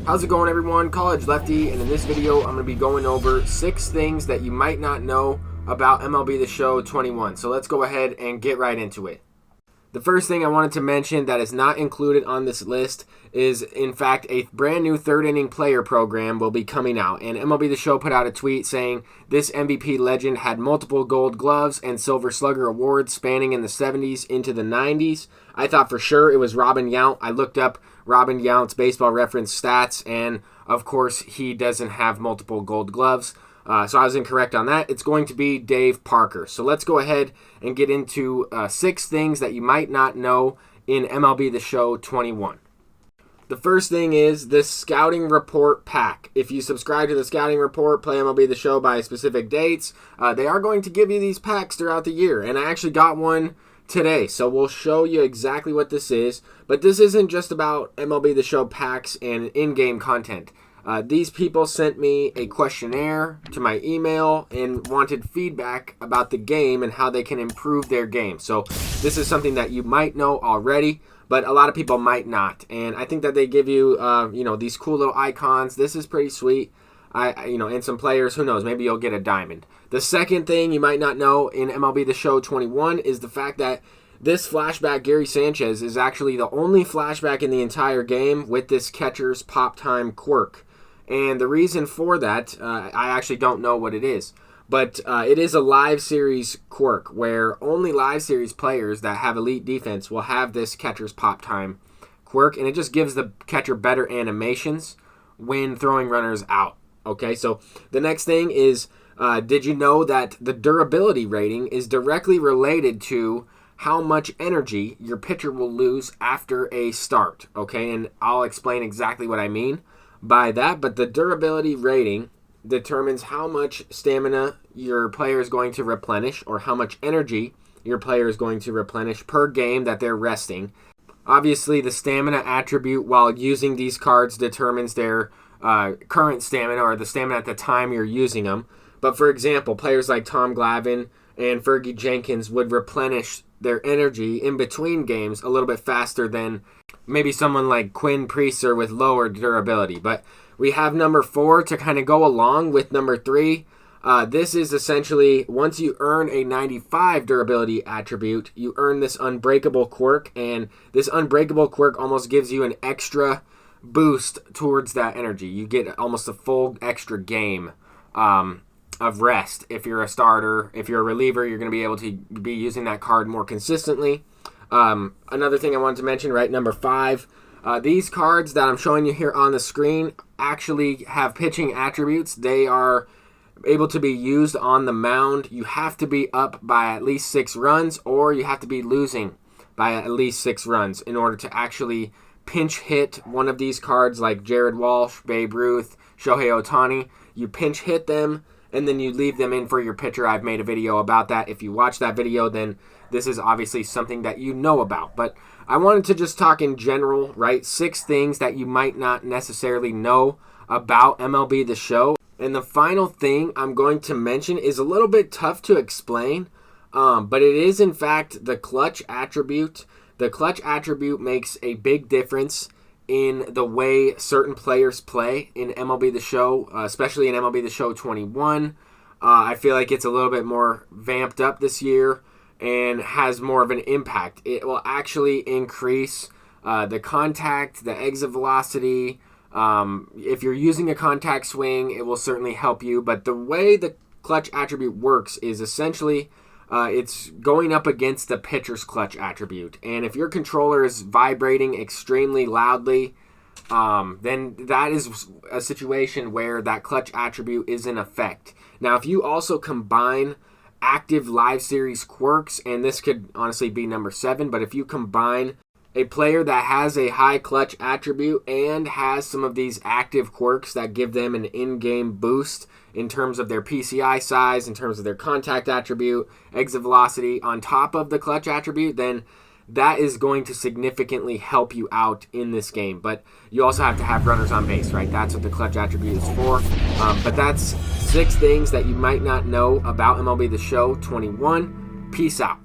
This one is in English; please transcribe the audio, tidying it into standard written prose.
How's it going, everyone? College Lefty, and in this video I'm going to be going over 6 things that you might not know about MLB The Show 21. So let's go ahead and get right into it. The first thing I wanted to mention that is not included on this list is, in fact, a brand new third inning player program will be coming out. And MLB The Show put out a tweet saying this MVP legend had multiple gold gloves and silver slugger awards spanning in the 70s into the 90s. I thought for sure it was Robin Yount. I looked up Robin Yount's Baseball Reference stats, and of course he doesn't have multiple gold gloves. So I was incorrect on that. It's going to be Dave Parker. So let's go ahead and get into 6 things that you might not know in MLB The Show 21. The first thing is the Scouting Report Pack. If you subscribe to the Scouting Report, play MLB The Show by specific dates, they are going to give you these packs throughout the year. And I actually got one today, so we'll show you exactly what this is. But this isn't just about MLB The Show packs and in-game content. These people sent me a questionnaire to my email and wanted feedback about the game and how they can improve their game. So this is something that you might know already, but a lot of people might not. And I think that they give you, these cool little icons. This is pretty sweet. And some players, who knows, maybe you'll get a diamond. The second thing you might not know in MLB The Show 21 is the fact that this flashback, Gary Sanchez, is actually the only flashback in the entire game with this catcher's pop time quirk. And the reason for that, I actually don't know what it is. But it is a live series quirk where only live series players that have elite defense will have this catcher's pop time quirk. And it just gives the catcher better animations when throwing runners out. Okay, so the next thing is, did you know that the durability rating is directly related to how much energy your pitcher will lose after a start? Okay, and I'll explain exactly what I mean by that, but the durability rating determines how much stamina your player is going to replenish or how much energy your player is going to replenish per game that they're resting. Obviously, the stamina attribute while using these cards determines their current stamina or the stamina at the time you're using them. But for example, players like Tom Glavine and Fergie Jenkins would replenish their energy in between games a little bit faster than maybe someone like Quinn Priester with lower durability. But we have number 4 to kind of go along with number 3. This is essentially, once you earn a 95 durability attribute, you earn this unbreakable quirk, and this unbreakable quirk almost gives you an extra boost towards that energy. You get almost a full extra game of rest. If you're a starter, if you're a reliever, you're going to be able to be using that card more consistently. Another thing I wanted to mention, right, number 5, these cards that I'm showing you here on the screen actually have pitching attributes. They are able to be used on the mound. You have to be up by at least 6 runs, or you have to be losing by at least 6 runs in order to actually pinch hit one of these cards, like Jared Walsh, Babe Ruth, Shohei Ohtani. You pinch hit them, and then you leave them in for your pitcher. I've made a video about that. If you watch that video, then this is obviously something that you know about. But I wanted to just talk in general, right? 6 things that you might not necessarily know about MLB The Show. And the final thing I'm going to mention is a little bit tough to explain, but it is in fact the clutch attribute. The clutch attribute makes a big difference in the way certain players play in MLB The Show, especially in MLB The Show 21. I feel like it's a little bit more vamped up this year and has more of an impact. It will actually increase the contact, the exit velocity. If you're using a contact swing, it will certainly help you. But the way the clutch attribute works is essentially it's going up against the pitcher's clutch attribute. And if your controller is vibrating extremely loudly, then that is a situation where that clutch attribute is in effect. Now, if you also combine active live series quirks, and this could honestly be number 7, but if you combine a player that has a high clutch attribute and has some of these active quirks that give them an in-game boost in terms of their PCI size, in terms of their contact attribute, exit velocity, on top of the clutch attribute, then that is going to significantly help you out in this game. But you also have to have runners on base, right? That's what the clutch attribute is for. But that's 6 things that you might not know about MLB The Show 21. Peace out.